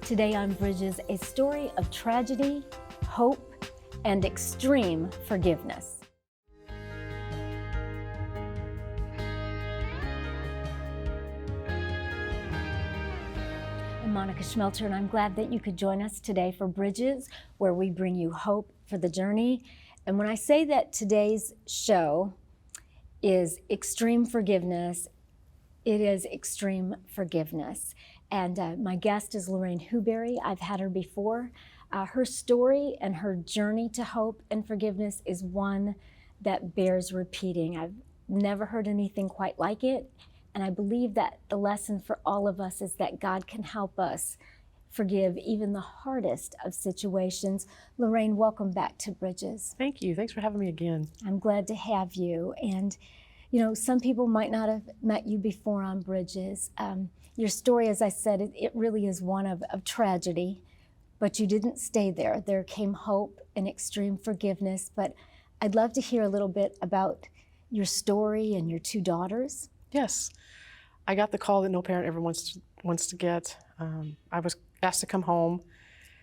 Today on Bridges, a story of tragedy, hope, and extreme forgiveness. I'm Monica Schmelter, and I'm glad that you could join us today for Bridges, where we bring you hope for the journey. And when I say that today's show is extreme forgiveness, it is extreme forgiveness. And my guest is Lorraine Huberry. I've had her before. Her story and her journey to hope and forgiveness is one that bears repeating. I've never heard anything quite like it. And I believe that the lesson for all of us is that God can help us forgive even the hardest of situations. Lorraine, welcome back to Bridges. Thank you. Thanks for having me again. I'm glad to have you. And you know, some people might not have met you before on Bridges. Your story, as I said, it really is one of tragedy, but you didn't stay there. There came hope and extreme forgiveness. But I'd love to hear a little bit about your story and your two daughters. Yes, I got the call that no parent ever wants to get. I was asked to come home.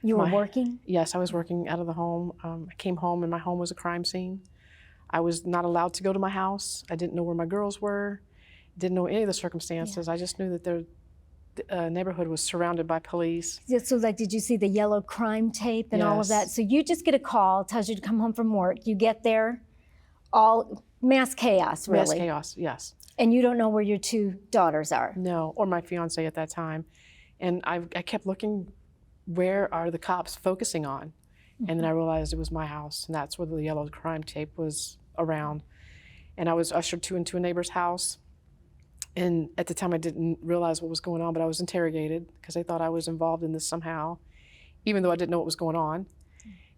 You were working? Yes, I was working out of the home. I came home and my home was a crime scene. I was not allowed to go to my house. I didn't know where my girls were. Didn't know any of the circumstances. Yeah. I just knew that the neighborhood was surrounded by police. So like, did you see the yellow crime tape and all of that? So you just get a call, tells you to come home from work. You get there, all mass chaos, really. Mass chaos, yes. And you don't know where your two daughters are? No, or my fiance at that time. And I kept looking, where are the cops focusing on? Mm-hmm. And then I realized it was my house, and that's where the yellow crime tape was around. And I was ushered into a neighbor's house. And at the time I didn't realize what was going on, but I was interrogated because they thought I was involved in this somehow, even though I didn't know what was going on.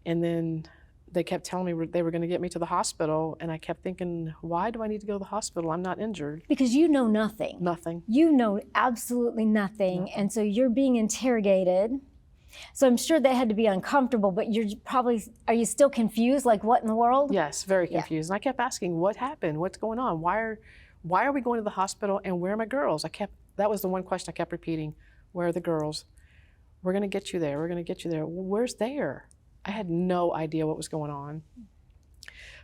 And then they kept telling me they were going to get me to the hospital, and I kept thinking, why do I need to go to the hospital? I'm not injured. Because you know nothing. Nothing. You know absolutely nothing, and so you're being interrogated. So I'm sure that had to be uncomfortable, but are you still confused? Like, what in the world? Yes, very confused. And I kept asking, what happened? What's going on? Why are we going to the hospital, and where are my girls? That was the one question I kept repeating. Where are the girls? We're going to get you there. We're going to get you there. Well, where's there? I had no idea what was going on.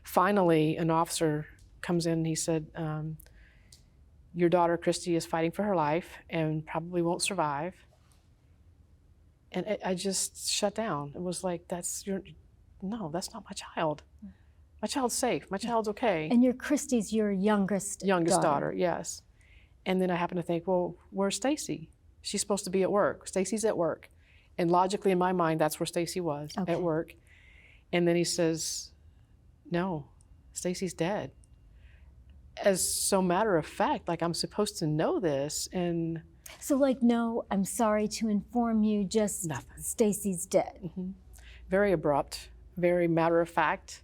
Finally, an officer comes in and he said, your daughter, Christy, is fighting for her life and probably won't survive. And I just shut down. It was like, no, that's not my child. My child's safe. My child's okay. And Christy's your youngest daughter, yes. And then I happened to think, well, where's Stacy? She's supposed to be at work. Stacy's at work. And logically in my mind, that's where Stacy was, at work. And then he says, no, Stacy's dead. As so matter of fact, like I'm supposed to know this. And so like, no, I'm sorry to inform you, just nothing. Stacy's dead. Mm-hmm. Very abrupt, very matter of fact.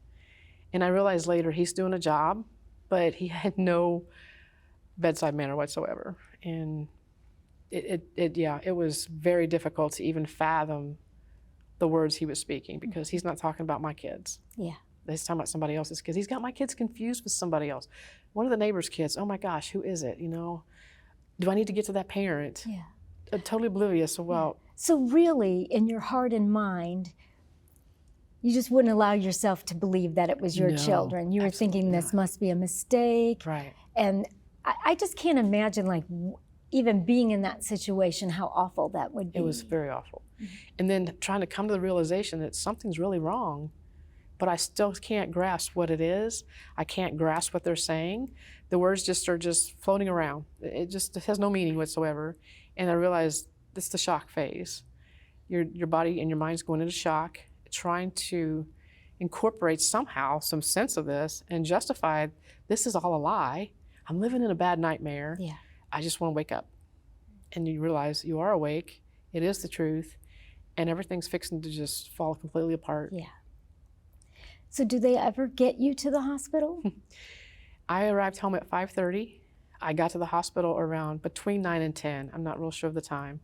And I realized later he's doing a job, but he had no bedside manner whatsoever. And it was very difficult to even fathom the words he was speaking, because he's not talking about my kids. Yeah. He's talking about somebody else's kids. He's got my kids confused with somebody else. One of the neighbor's kids, oh my gosh, who is it? You know, do I need to get to that parent? Yeah. Totally oblivious. Well. So really, in your heart and mind, you just wouldn't allow yourself to believe that it was your children. You were thinking this must be a mistake. Right. And I just can't imagine, like, even being in that situation, how awful that would be. It was very awful. Mm-hmm. And then trying to come to the realization that something's really wrong, but I still can't grasp what it is. I can't grasp what they're saying. The words are just floating around. It has no meaning whatsoever. And I realized it's the shock phase. Your body and your mind's going into shock, trying to incorporate somehow some sense of this and justify this is all a lie. I'm living in a bad nightmare. Yeah. I just want to wake up. And you realize you are awake. It is the truth. And everything's fixing to just fall completely apart. Yeah. So do they ever get you to the hospital? I arrived home at 5:30. I got to the hospital around between 9 and 10. I'm not real sure of the time.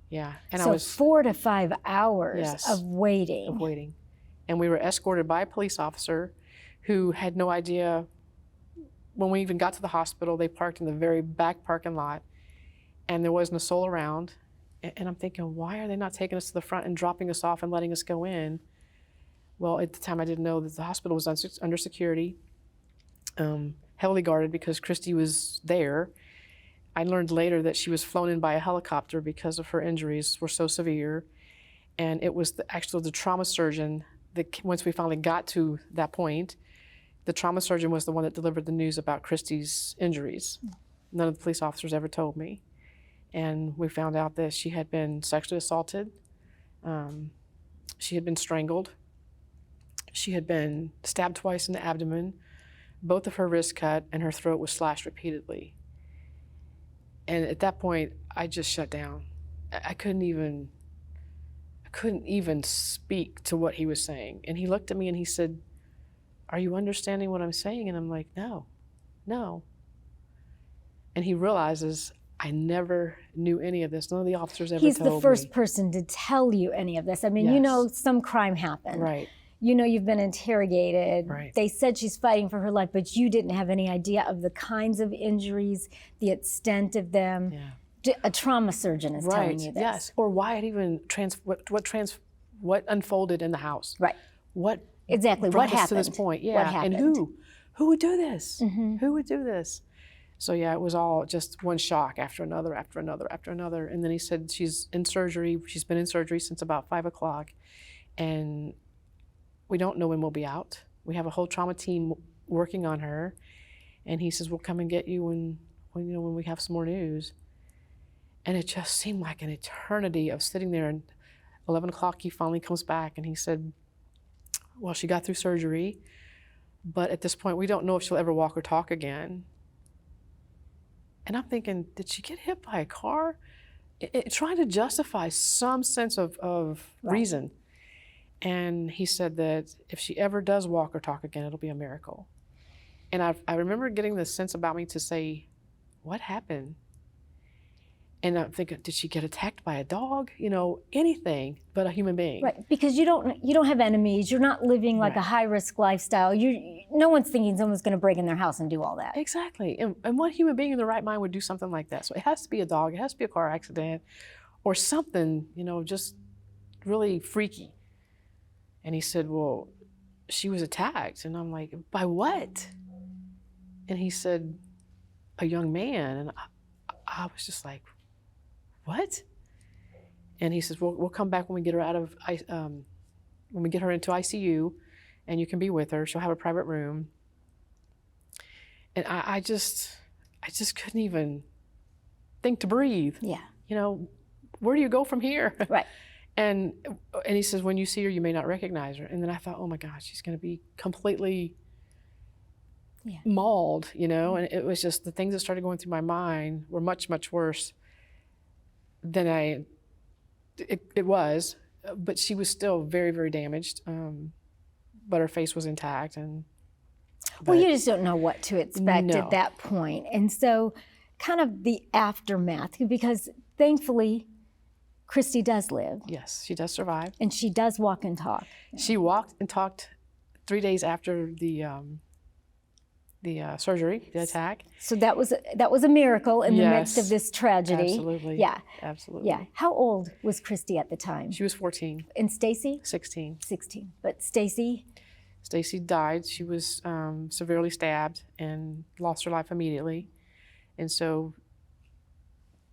Yeah. And so I was 4 to 5 hours of waiting. And we were escorted by a police officer who had no idea. When we even got to the hospital, they parked in the very back parking lot, and there wasn't a soul around. And I'm thinking, why are they not taking us to the front and dropping us off and letting us go in? Well, at the time I didn't know that the hospital was under security, heavily guarded because Christy was there. I learned later that she was flown in by a helicopter because of her injuries were so severe. And it was actually the trauma surgeon that, once we finally got to that point, the trauma surgeon was the one that delivered the news about Christy's injuries. None of the police officers ever told me. And we found out that she had been sexually assaulted. She had been strangled. She had been stabbed twice in the abdomen. Both of her wrists cut and her throat was slashed repeatedly. And at that point, I just shut down. I couldn't even speak to what he was saying. And he looked at me and he said, "Are you understanding what I'm saying?" And I'm like, no. And he realizes I never knew any of this. None of the officers ever told me. He's the first person to tell you any of this. I mean, Yes. you know, some crime happened. Right. You know, you've been interrogated. Right. They said she's fighting for her life, but you didn't have any idea of the kinds of injuries, the extent of them. Yeah. A trauma surgeon is telling you this. Yes. Or why it even what unfolded in the house. Right. What Exactly. brought What us happened? to this point? Yeah. What happened? And who would do this? Mm-hmm. Who would do this? So yeah, it was all just one shock after another, after another, after another. And then he said she's in surgery. She's been in surgery since about 5 o'clock, and we don't know when we'll be out. We have a whole trauma team working on her, and he says we'll come and get you when we have some more news. And it just seemed like an eternity of sitting there. And 11 o'clock, he finally comes back, and he said, "Well, she got through surgery, but at this point, we don't know if she'll ever walk or talk again." And I'm thinking, did she get hit by a car? Trying to justify some sense of Right. reason. And he said that if she ever does walk or talk again, it'll be a miracle. And I remember getting this sense about me to say, what happened? And I'm thinking, did she get attacked by a dog? You know, anything but a human being. Right, because you don't have enemies. You're not living like Right. a high-risk lifestyle. No one's thinking someone's going to break in their house and do all that. Exactly. And what human being in the right mind would do something like that? So it has to be a dog, it has to be a car accident, or something, just really freaky. And he said, well, she was attacked. And I'm like, by what? And he said, a young man. And I was just like, what? And he says, we'll come back when we get her when we get her into ICU, and you can be with her. She'll have a private room. And I just couldn't even think to breathe. Yeah. Where do you go from here? Right. And he says, when you see her, you may not recognize her. And then I thought, oh my gosh, she's going to be completely mauled, And it was just the things that started going through my mind were much, much worse than it was. But she was still very, very damaged. But her face was intact. Well, you just don't know what to expect No. at that point. And so kind of the aftermath, because thankfully, Christy does live. Yes, she does survive. And she does walk and talk. She walked and talked 3 days after the surgery, the attack. So that was a miracle in the midst Yes, of this tragedy. Absolutely. Yeah. Absolutely. Yeah. How old was Christy at the time? She was 14, And Stacy? 16. 16. But Stacy? Stacy died. She was severely stabbed and lost her life immediately. And so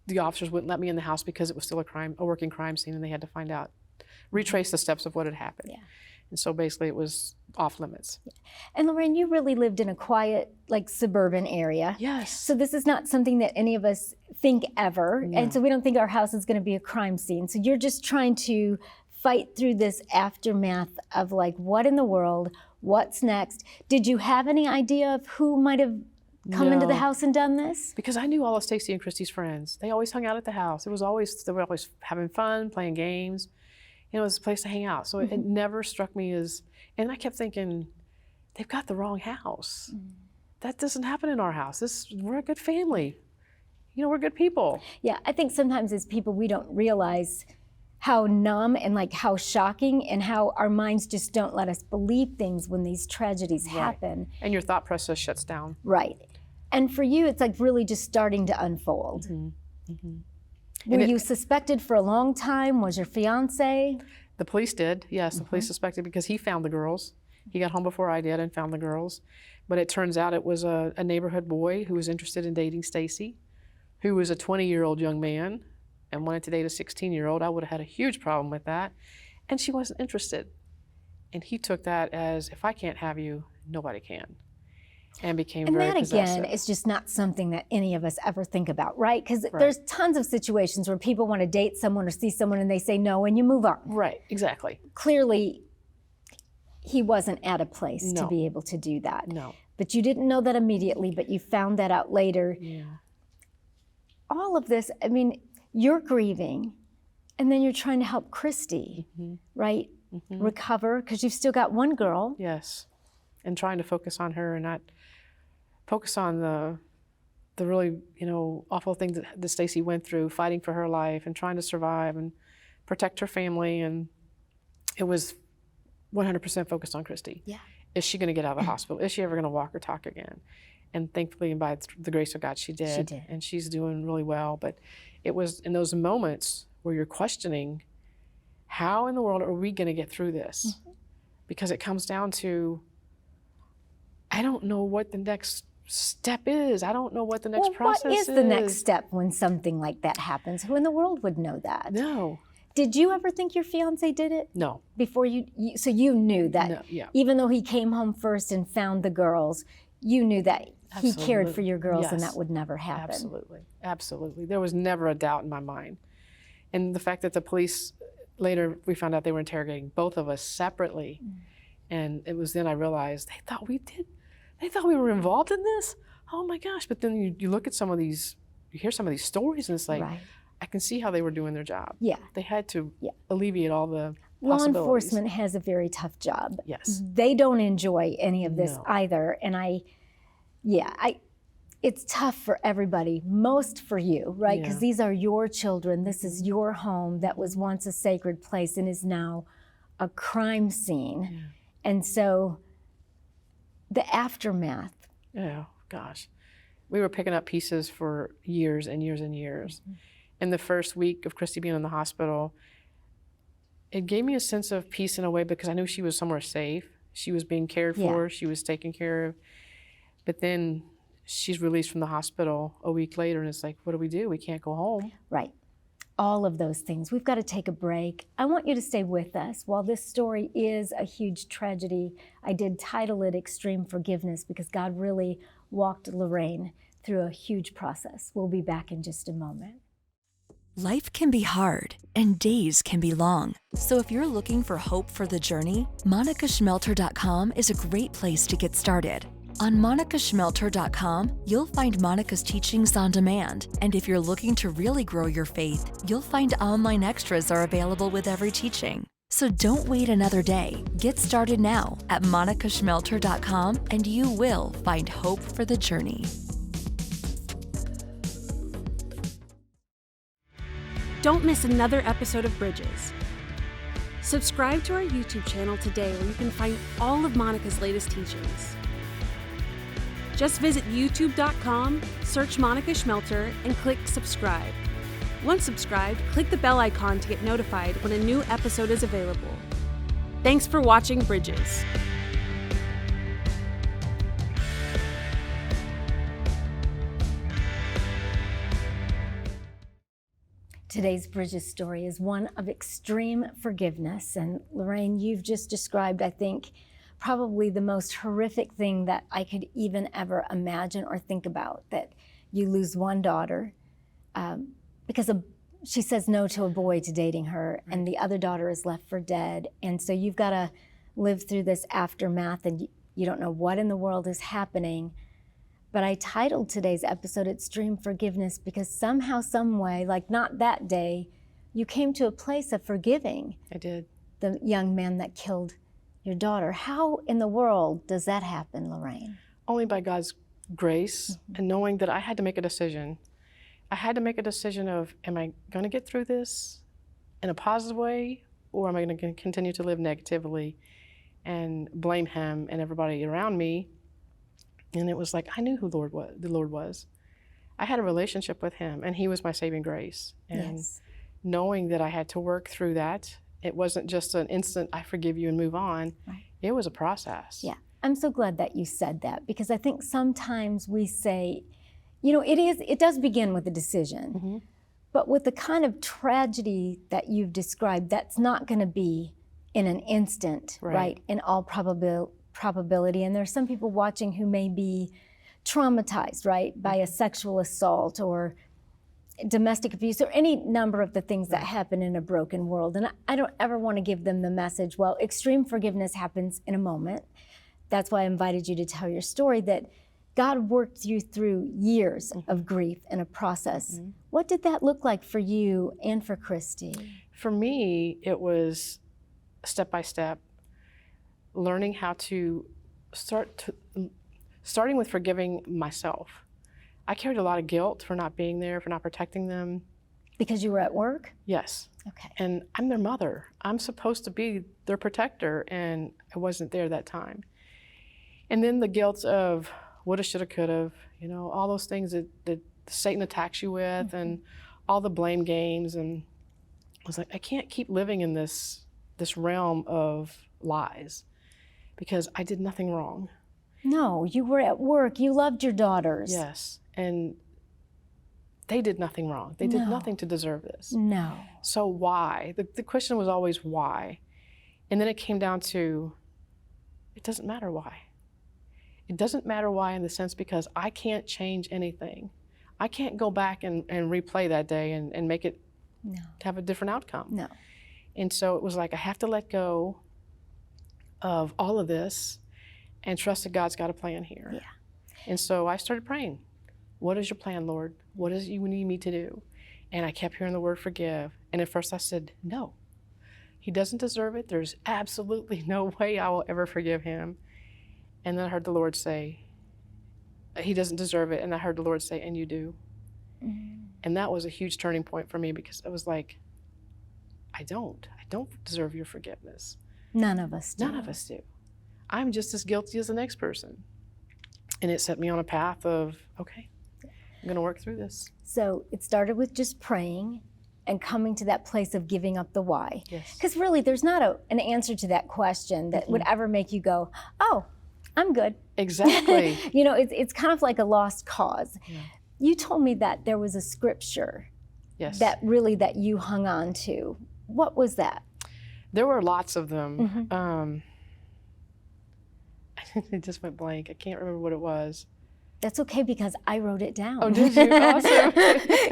the officers wouldn't let me in the house because it was still a working crime scene, and they had to retrace the steps of what had happened. Yeah. And so basically it was off limits. And Lorraine, you really lived in a quiet, suburban area. Yes. So this is not something that any of us think ever. No. And so we don't think our house is going to be a crime scene. So you're just trying to fight through this aftermath of what in the world, what's next? Did you have any idea of who might have come into the No. house and done this? Because I knew all of Stacy and Christy's friends. They always hung out at the house. They were always having fun, playing games. It was a place to hang out. So it never struck me as, and I kept thinking, they've got the wrong house. That doesn't happen in our house. We're a good family. We're good people. Yeah, I think sometimes as people we don't realize how numb and how shocking and how our minds just don't let us believe things when these tragedies happen. And your thought process shuts down. Right. And for you, it's really just starting to unfold. Were you suspected for a long time? Was your fiance? The police did, yes. The police suspected because he found the girls. He got home before I did and found the girls. But it turns out it was a neighborhood boy who was interested in dating Stacy, who was a 20-year-old young man and wanted to date a 16-year-old. I would have had a huge problem with that. And she wasn't interested. And he took that as, if I can't have you, nobody can. And became very possessive. And that, again, is just not something that any of us ever think about, right? Because there's tons of situations where people want to date someone or see someone and they say no and you move on. Right, exactly. Clearly, he wasn't at a place to be able to do that. No. But you didn't know that immediately, but you found that out later. Yeah. All of this, I mean, you're grieving, and then you're trying to help Christy, right? Recover, because you've still got one girl. Yes, and trying to focus on her and not focus on the really, awful things that Stacy went through, fighting for her life and trying to survive and protect her family. And it was 100% focused on Christy. Yeah. Is she going to get out of the hospital? Is she ever going to walk or talk again? And thankfully, and by the grace of God, she did. She did. And she's doing really well. But it was in those moments where you're questioning, how in the world are we going to get through this? Because it comes down to, I don't know what the next step is. I don't know what the next process is. What is the next step when something like that happens? Who in the world would know that? No. Did you ever think your fiance did it? No. Before so you knew that even though he came home first and found the girls, you knew that he cared for your girls and that would never happen. Absolutely. Absolutely. There was never a doubt in my mind. And the fact that the police, later we found out they were interrogating both of us separately. And it was then I realized they thought we were involved in this? Oh my gosh. But then you look at some of these, you hear some of these stories and it's like, I can see how they were doing their job. Yeah. They had to alleviate all all the Law enforcement has a very tough job. Yes. They don't enjoy any of this either. And it's tough for everybody, most for you, right? Because these are your children. This is your home that was once a sacred place and is now a crime scene. And so the aftermath. Oh, gosh. We were picking up pieces for years and years and years. In the first week of Christy being in the hospital, it gave me a sense of peace in a way because I knew she was somewhere safe. She was being cared for, she was taken care of. But then she's released from the hospital a week later and it's like, what do we do? We can't go home. Right. All of those things. We've got to take a break. I want you to stay with us. While this story is a huge tragedy, I did title it Extreme Forgiveness because God really walked Lorraine through a huge process. We'll be back in just a moment. Life can be hard, and days can be long. So if you're looking for hope for the journey, MonicaSchmelter.com is a great place to get started. On MonicaSchmelter.com, you'll find Monica's teachings on demand. And if you're looking to really grow your faith, you'll find online extras are available with every teaching. So don't wait another day. Get started now at MonicaSchmelter.com, and you will find hope for the journey. Don't miss another episode of Bridges. Subscribe to our YouTube channel today where you can find all of Monica's latest teachings. Just visit youtube.com, search Monica Schmelter, and click subscribe. Once subscribed, click the bell icon to get notified when a new episode is available. Thanks for watching Bridges. Today's Bridges story is one of extreme forgiveness. And Lorraine, you've just described, I think, probably the most horrific thing that I could even ever imagine or think about, that you lose one daughter because she says no to a boy to dating her, and the other daughter is left for dead. And so you've got to live through this aftermath, and you don't know what in the world is happening. But I titled today's episode Extreme Forgiveness because somehow, some way, like not that day, you came to a place of forgiving. I did. The young man that killed your daughter. How in the world does that happen, Lorraine? Only by God's grace and knowing that I had to make a decision. I had to make a decision of, am I going to get through this in a positive way, or am I going to continue to live negatively and blame him and everybody around me? And it was like, I knew who the Lord was. I had a relationship with him, and he was my saving grace. And Yes. knowing that I had to work through that, it wasn't just an instant, I forgive you and move on. Right. It was a process. Yeah. I'm so glad that you said that, because I think sometimes we say, you know, it does begin with a decision. Mhm. But with the kind of tragedy that you've described, that's not going to be in an instant, right? In all probability. And there's some people watching who may be traumatized, right, by a sexual assault or domestic abuse or any number of the things that happen in a broken world. And I don't ever want to give them the message, well, extreme forgiveness happens in a moment. That's why I invited you to tell your story, that God worked you through years of grief and a process. What did that look like for you and for Christy? For me, it was step by step, learning how to starting with forgiving myself. I carried a lot of guilt for not being there, for not protecting them. Because you were at work? Yes. Okay. And I'm their mother. I'm supposed to be their protector, and I wasn't there that time. And then the guilt of woulda, shoulda, coulda, you know, all those things that Satan attacks you with, and all the blame games. And I was like, I can't keep living in this realm of lies, because I did nothing wrong. No, you were at work. You loved your daughters. Yes. And they did nothing wrong. They did No. nothing to deserve this. No. So why? The question was always why. And then it came down to, it doesn't matter why. It doesn't matter why in the sense because I can't change anything. I can't go back and replay that day and make it have a different outcome. No. And so it was like, I have to let go of all of this and trust that God's got a plan here. Yeah. And so I started praying. What is your plan, Lord? What is it you need me to do? And I kept hearing the word forgive. And at first I said, no, he doesn't deserve it. There's absolutely no way I will ever forgive him. And then I heard the Lord say, he doesn't deserve it. And I heard the Lord say, and you do. And that was a huge turning point for me, because it was like, I don't deserve your forgiveness. None of us do. None of us do. I'm just as guilty as the next person. And it set me on a path of, okay, I'm going to work through this. So it started with just praying and coming to that place of giving up the why. Yes. Because really, there's not an answer to that question that would ever make you go, oh, I'm good. Exactly. You know, it's kind of like a lost cause. Yeah. You told me that there was a scripture Yes. that you hung on to. What was that? There were lots of them. It just went blank. I can't remember what it was. That's okay, because I wrote it down. Oh, did you? Awesome.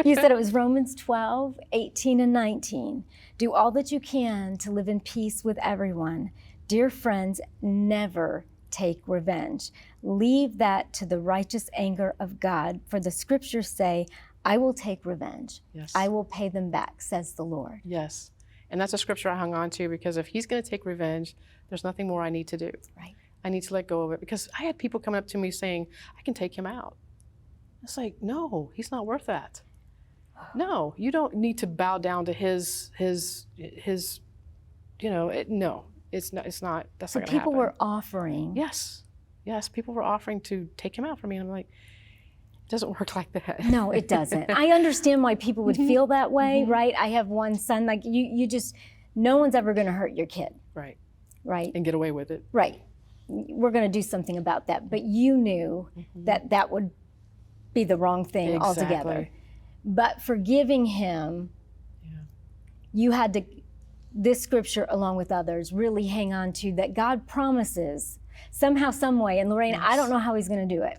You said it was Romans 12, 18, and 19. Do all that you can to live in peace with everyone. Dear friends, never take revenge. Leave that to the righteous anger of God, for the scriptures say, I will take revenge. Yes. I will pay them back, says the Lord. Yes. And that's a scripture I hung on to, because if he's going to take revenge, there's nothing more I need to do. Right. I need to let go of it, because I had people coming up to me saying, I can take him out. It's like, no, he's not worth that. No, you don't need to bow down to his you know, no, it's not, that's So not going to happen. people were offering. Yes, people were offering to take him out for me, and I'm like, it doesn't work like that. No, it doesn't. I understand why people would feel that way, right? I have one son, like you just, no one's ever going to hurt your kid, Right, right? and get away with it. Right. We're going to do something about that. But you knew that that would be the wrong thing altogether. Exactly. But forgiving him, you had to, this scripture along with others, really hang on to that God promises somehow, some way. And Lorraine, I don't know how he's going to do it,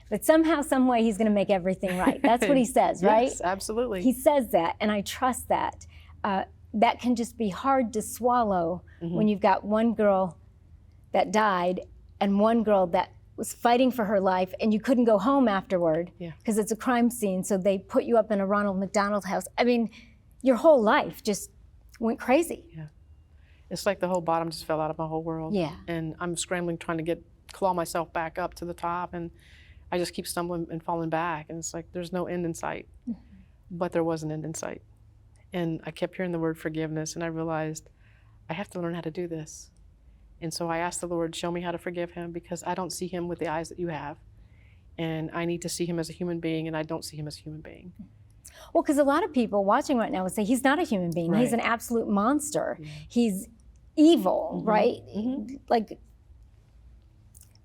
but somehow, some way he's going to make everything right. That's what he says, right? Yes, absolutely. He says that, and I trust that. That can just be hard to swallow when you've got one girl that died and one girl that was fighting for her life, and you couldn't go home afterward because it's a crime scene, so they put you up in a Ronald McDonald house. I mean, your whole life just went crazy. Yeah. It's like the whole bottom just fell out of my whole world. Yeah. And I'm scrambling, trying to claw myself back up to the top, and I just keep stumbling and falling back, and it's like there's no end in sight. But there was an end in sight. And I kept hearing the word forgiveness, and I realized I have to learn how to do this. And so I asked the Lord, show me how to forgive him, because I don't see him with the eyes that you have. And I need to see him as a human being, and I don't see him as a human being. Well, because a lot of people watching right now would say he's not a human being. Right. He's an absolute monster. Yeah. He's evil, right? Like,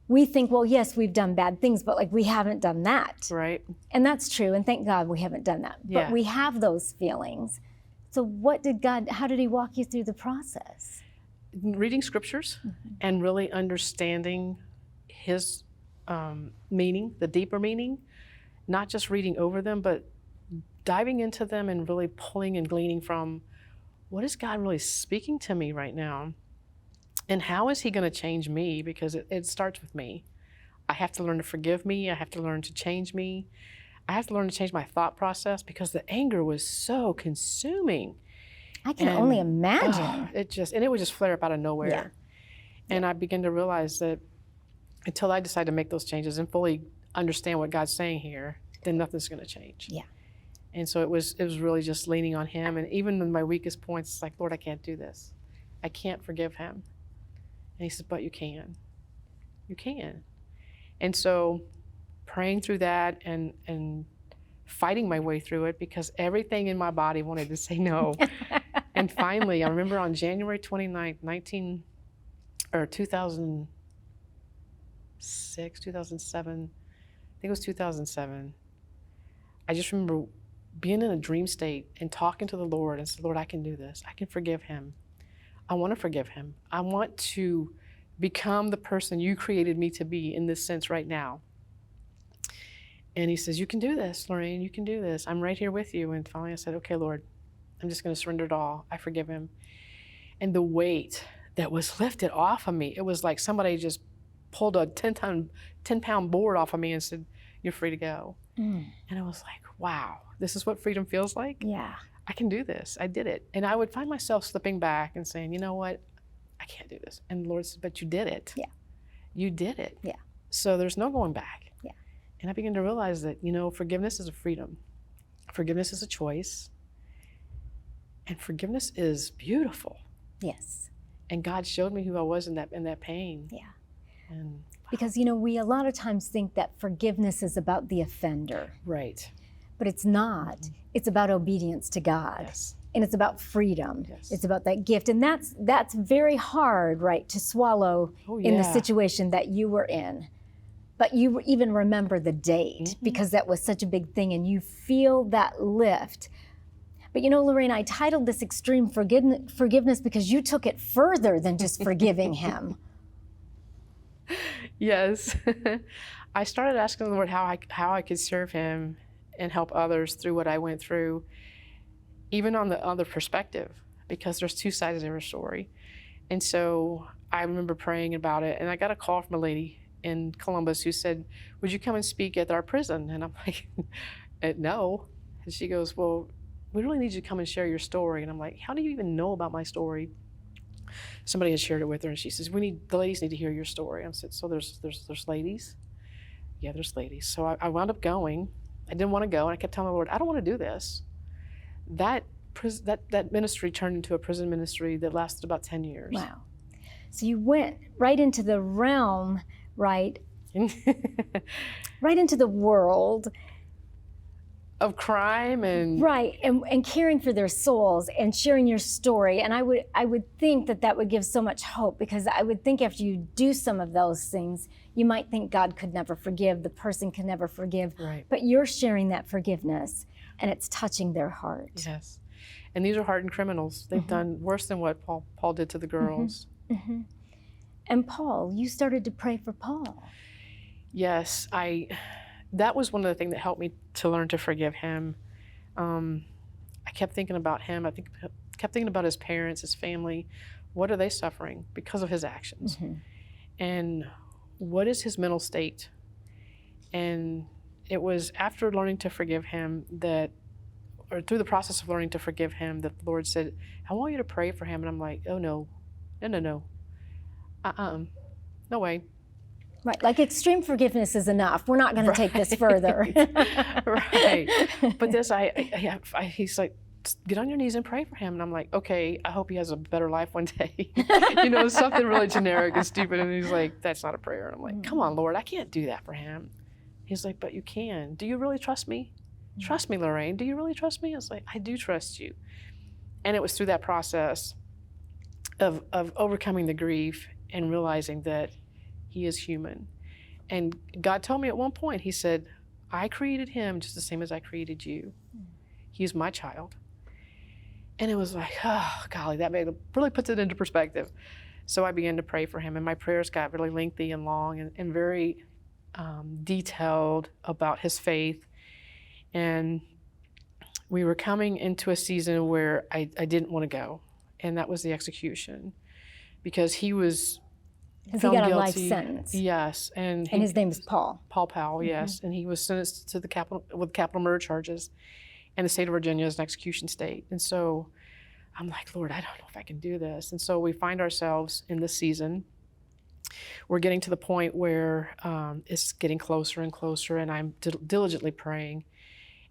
we think, well, yes, we've done bad things, but like we haven't done that. Right. And that's true, and thank God we haven't done that. Yeah. But we have those feelings. So how did he walk you through the process? Reading scriptures and really understanding his meaning, the deeper meaning, not just reading over them, but diving into them and really pulling and gleaning from, what is God really speaking to me right now? And how is he going to change me? Because it starts with me. I have to learn to forgive me. I have to learn to change me. I have to learn to change my thought process, because the anger was so consuming. I can only imagine. It would just flare up out of nowhere. Yeah. And I began to realize that until I decide to make those changes and fully understand what God's saying here, then nothing's going to change. Yeah. And so it was really just leaning on him. And even in my weakest points, it's like, Lord, I can't do this. I can't forgive him. And he says, but you can. You can. And so praying through that and fighting my way through it, because everything in my body wanted to say no. And finally, I remember on January 29th, 2006, 2007, I think it was 2007, I just remember being in a dream state and talking to the Lord and said, Lord, I can do this. I can forgive him. I want to forgive him. I want to become the person you created me to be in this sense right now. And he says, you can do this, Lorraine, you can do this. I'm right here with you. And finally I said, okay, Lord, I'm just going to surrender it all. I forgive him. And the weight that was lifted off of me, it was like somebody just pulled a 10-pound board off of me and said, you're free to go. And I was like, wow, this is what freedom feels like? Yeah. I can do this. I did it. And I would find myself slipping back and saying, you know what? I can't do this. And the Lord said, but you did it. Yeah. You did it. Yeah. So there's no going back. Yeah. And I began to realize that, forgiveness is a freedom. Forgiveness is a choice. And forgiveness is beautiful. Yes. And God showed me who I was in that pain. Yeah. And because, we a lot of times think that forgiveness is about the offender. Right. But it's not. It's about obedience to God. Yes. And it's about freedom. Yes. It's about that gift. And that's very hard, right, to swallow in the situation that you were in. But you even remember the date because that was such a big thing, and you feel that lift. But Lorraine, I titled this Extreme Forgiveness because you took it further than just forgiving him. Yes. I started asking the Lord how I could serve him and help others through what I went through, even on the other perspective, because there's two sides of every story. And so I remember praying about it, and I got a call from a lady in Columbus who said, would you come and speak at our prison? And I'm like, no. And she goes, well, we really need you to come and share your story. And I'm like, how do you even know about my story? Somebody had shared it with her, and she says, the ladies need to hear your story. I said, so there's ladies? Yeah, there's ladies. So I wound up going. I didn't want to go, and I kept telling the Lord, I don't want to do this. That ministry turned into a prison ministry that lasted about 10 years. Wow. So you went right into the realm, right? Right into the world of crime and right, and caring for their souls and sharing your story. And I would think that would give so much hope, because I would think after you do some of those things, you might think God could never forgive, the person can never forgive. Right. But you're sharing that forgiveness, and it's touching their heart. Yes. And these are hardened criminals. They've done worse than what Paul did to the girls. And Paul, you started to pray for Paul. Yes, that was one of the things that helped me to learn to forgive him. I kept thinking about him. I kept thinking about his parents, his family. What are they suffering because of his actions? And what is his mental state? And it was after learning to forgive him or through the process of learning to forgive him, that the Lord said, I want you to pray for him. And I'm like, oh no. No way. Right, like extreme forgiveness is enough. We're not going to take this further. Right. But he's like, get on your knees and pray for him. And I'm like, okay, I hope he has a better life one day. Something really generic and stupid. And he's like, that's not a prayer. And I'm like, come on, Lord, I can't do that for him. He's like, but you can. Do you really trust me? Trust me, Lorraine. Do you really trust me? I was like, I do trust you. And it was through that process of overcoming the grief and realizing that he is human. And God told me at one point, he said, I created him just the same as I created you. He's my child. And it was like, oh, golly, that really puts it into perspective. So I began to pray for him, and my prayers got really lengthy and long and very detailed about his faith. And we were coming into a season where I didn't want to go, and that was the execution, because he was Because he got a life guilty. sentence. Yes, and his name is Paul. Paul Powell, yes, and he was sentenced to with capital murder charges, and the state of Virginia is an execution state. And so I'm like, Lord, I don't know if I can do this. And so we find ourselves in this season. We're getting to the point where it's getting closer and closer, and I'm diligently praying.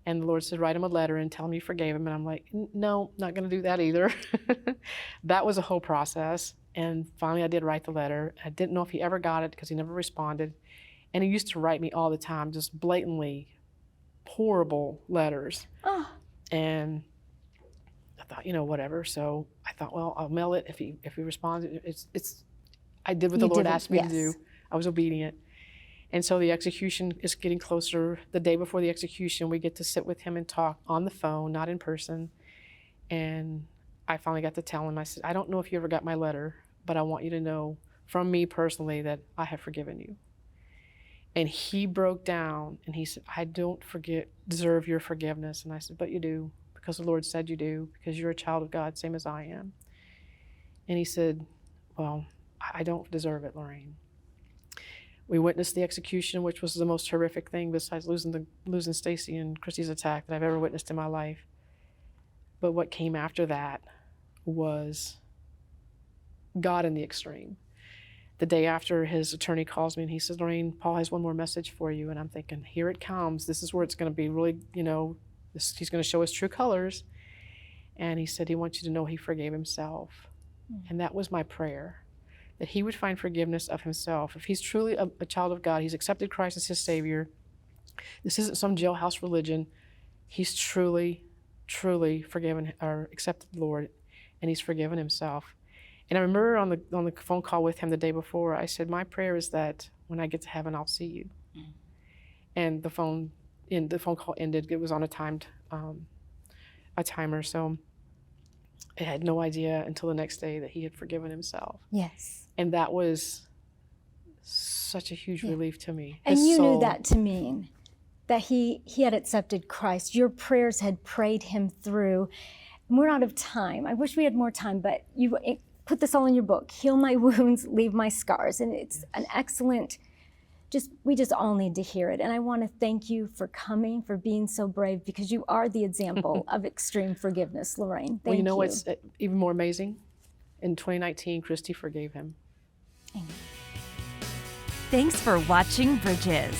And the Lord said, write him a letter and tell him you forgave him. And I'm like, no, not going to do that either. That was a whole process. And finally, I did write the letter. I didn't know if he ever got it because he never responded. And he used to write me all the time, just blatantly horrible letters. Oh. And I thought, whatever. So I thought, well, I'll mail it if he responds. I did what the Lord asked me to do. I was obedient. And so the execution is getting closer. The day before the execution, we get to sit with him and talk on the phone, not in person. And I finally got to tell him, I said, I don't know if you ever got my letter, but I want you to know from me personally that I have forgiven you. And he broke down and he said, I don't deserve your forgiveness. And I said, but you do, because the Lord said you do, because you're a child of God, same as I am. And he said, well, I don't deserve it, Lorraine. We witnessed the execution, which was the most horrific thing besides losing Stacy and Christy's attack that I've ever witnessed in my life. But what came after that was God in the extreme. The day after, his attorney calls me and he says, Lorraine, Paul has one more message for you. And I'm thinking, here it comes. This is where it's going to be really, he's going to show his true colors. And he said he wants you to know he forgave himself. And that was my prayer, that he would find forgiveness of himself. If he's truly a child of God, he's accepted Christ as his Savior. This isn't some jailhouse religion. He's truly, truly forgiven or accepted the Lord, and he's forgiven himself. And I remember on the phone call with him the day before, I said, my prayer is that when I get to heaven, I'll see you. And the phone call ended. It was on a timer, so I had no idea until the next day that he had forgiven himself. Yes. And that was such a huge relief to me. And you knew that to mean that he had accepted Christ. Your prayers had prayed him through. And we're out of time. I wish we had more time, but you put this all in your book, Heal My Wounds, Leave My Scars. And it's an excellent, we just all need to hear it. And I want to thank you for coming, for being so brave, because you are the example of extreme forgiveness, Lorraine. Thank you. Well, you know what's even more amazing? In 2019, Christy forgave him. Thanks for watching Bridges.